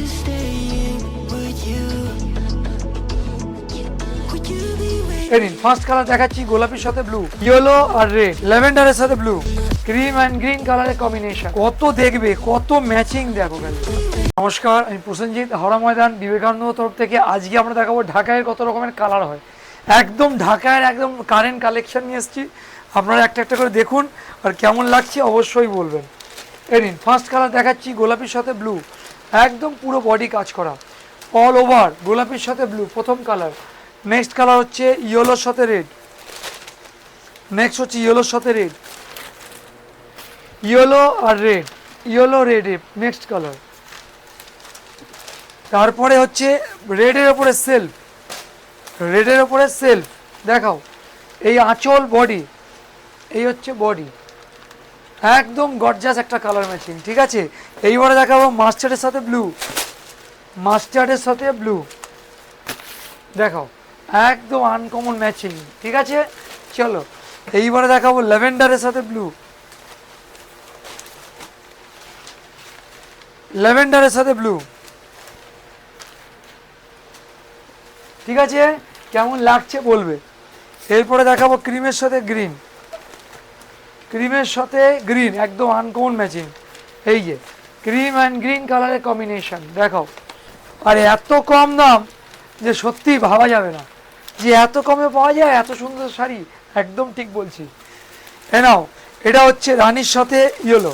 to staying with you. Would you be এই নিন first colour দেখাচ্ছি, গোলাপির সাথে ব্লু, ইয়েলো আর রেড, ল্যাভেন্ডারের সাথে ব্লু, ক্রিম অ্যান্ড গ্রিন কালারের কম্বিনেশন। কত দেখবে, কত ম্যাচিং দেখো খালি। নমস্কার, আমি প্রসেনজিৎ, হাওড়া ময়দান বিবেকানন্দ তরফ থেকে। আজকে আমরা দেখাবো ঢাকায় কত রকমের কালার হয়। একদম ঢাকায় একদম কারেন্ট কালেকশন নিয়ে এসেছি। আপনারা একটা একটা করে দেখুন আর কেমন লাগছে অবশ্যই বলবেন। এই নিন ফার্স্ট কালার দেখাচ্ছি, গোলাপির সাথে ব্লু, একদম পুরো বডি কাজ করা, অল ওভার গোলাপির সাথে ব্লু প্রথম কালার। নেক্সট কালার হচ্ছে ইয়েলোর সাথে রেড, নেক্সট হচ্ছে ইয়েলোর সাথে রেড, ইয়েলো আর red, yellow red, next colour. তারপরে হচ্ছে রেডের ওপরে সেলফ, রেডের ওপরে সেলফ দেখাও। এই আঁচল বডি, এই হচ্ছে বডি, একদম গর্জাস একটা কালার ম্যাচিং। ঠিক আছে, এইবারে দেখাবো মাস্টার্ডের সাথে ব্লু, মাস্টার্ডের সাথে ব্লু দেখাও, একদম আনকমন ম্যাচিং। ঠিক আছে, চলো এইবারে দেখাবো ল্যাভেন্ডারের সাথে ব্লু, ল্যাভেন্ডারের সাথে ব্লু। ঠিক আছে, কেমন লাগছে বলবে। এরপরে দেখাবো ক্রিমের সাথে গ্রিন, ক্রিমের সাথে গ্রিন, একদম আনকমন ম্যাচিং। এই যে ক্রিম অ্যান্ড গ্রিন কালারের কম্বিনেশন দেখাও। আর এত কম দাম যে সত্যি ভাবা যাবে না যে এত কমে পাওয়া যায় এত সুন্দর শাড়ি। একদম ঠিক বলছি। এ নাও, এটা হচ্ছে রানীর সাথে ইয়েলো।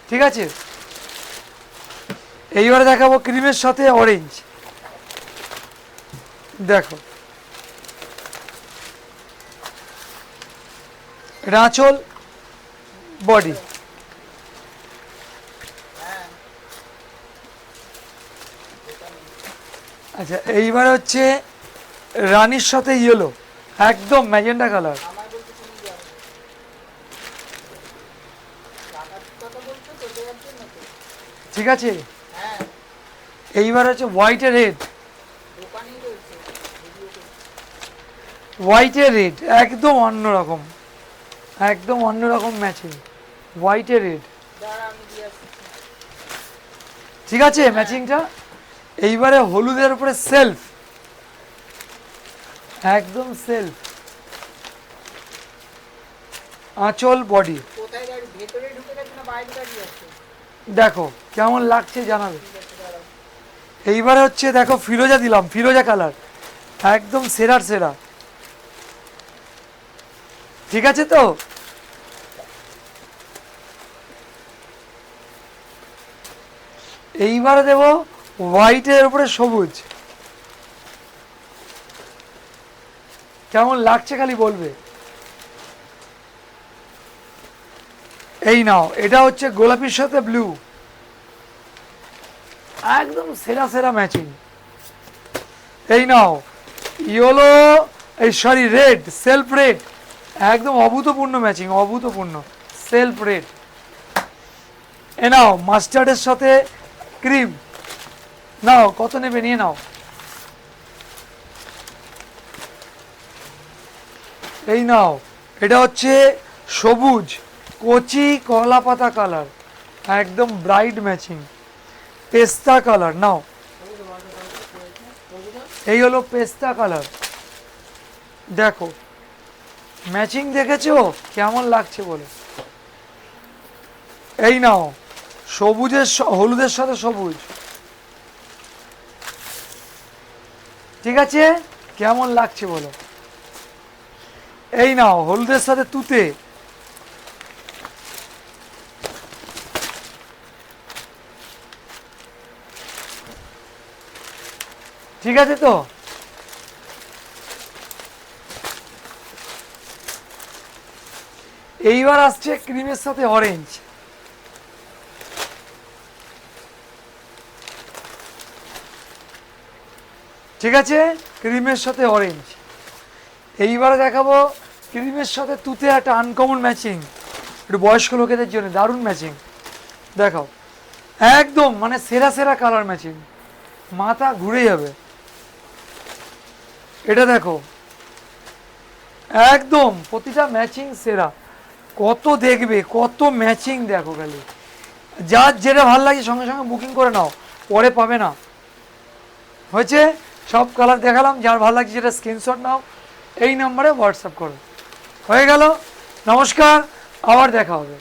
ঠিক আছে, এইবারে দেখাবো ক্রিমের সাথে অরেঞ্জ দেখো। এটা আঁচল বডি। আচ্ছা, এইবার হচ্ছে রানীর সাথে ইয়েলো, একদম ম্যাজেন্ডা কালার। ঠিক আছে, এইবার হচ্ছে হোয়াইট এর রেড, হোয়াইট এর রেড, একদম অন্যরকম, একদম অন্যরকম ম্যাচিং, হোয়াইট এর রেড। ঠিক আছে ম্যাচিংটা। এইবারে হলুদের উপরে সেলফ, একদম সেলফ, আঁচল বডি। দেখো কেমন লাগছে জানাবে। এইবারে হচ্ছে দেখো ফিরোজা দিলাম, ফিরোজা কালার, একদম সেরার সেরা। ঠিক আছে তো, এইবারে দেব হোয়াইটের উপরে সবুজ। কেমন লাগছে খালি বলবে। এই নাও, এটা হচ্ছে গোলাপির সাথে ব্লু, একদম সেরা সেরা ম্যাচিং। এই নাও ইয়েলো, এই সরি রেড, সেলফ রেড, একদম অভূতপূর্ণ ম্যাচিং, অভূতপূর্ণ সেলফ রেড। এ নাও মাস্টার্ডের সাথে ক্রিম, নাও কত নেবে নিয়ে নাও। এই নাও, এটা হচ্ছে সবুজ কচি কলা পাতা কালার, একদম ব্রাইট ম্যাচিং, পেস্তা কালার। নাও, এই হলো পেস্তা কালার। দেখো ম্যাচিং দেখেছো কেমন লাগছে বলে। এই নাও সবুজের হলুদের সাথে সবুজ। ঠিক আছে, কেমন লাগছে বলো। এই নাও হলুদের সাথে তুতে। ঠিক আছে তো, এইবার আসছে ক্রিমের সাথে অরেঞ্জ। ঠিক আছে, ক্রিমের সাথে অরেঞ্জ। এইবারে দেখাবো ক্রিমের সাথে তুতে, একটা আনকমন ম্যাচিং, একটু বয়স্ক লোকেদের জন্য দারুণ ম্যাচিং। দেখাও, একদম মানে সেরা সেরা কালার ম্যাচিং, মাথা ঘুরে যাবে। এটা দেখো, একদম প্রতিটা ম্যাচিং সেরা। কত দেখবে, কত ম্যাচিং দেখো খালি। যার যেটা ভালো লাগে সঙ্গে সঙ্গে বুকিং করে নাও, পরে পাবে না। হয়েছে, সব কালার দেখালাম, যার ভালো লাগছে সেটা স্ক্রিনশট নাও, এই নাম্বারে হোয়াটসঅ্যাপ করো। হয়ে গেল, নমস্কার, আবার দেখা হবে।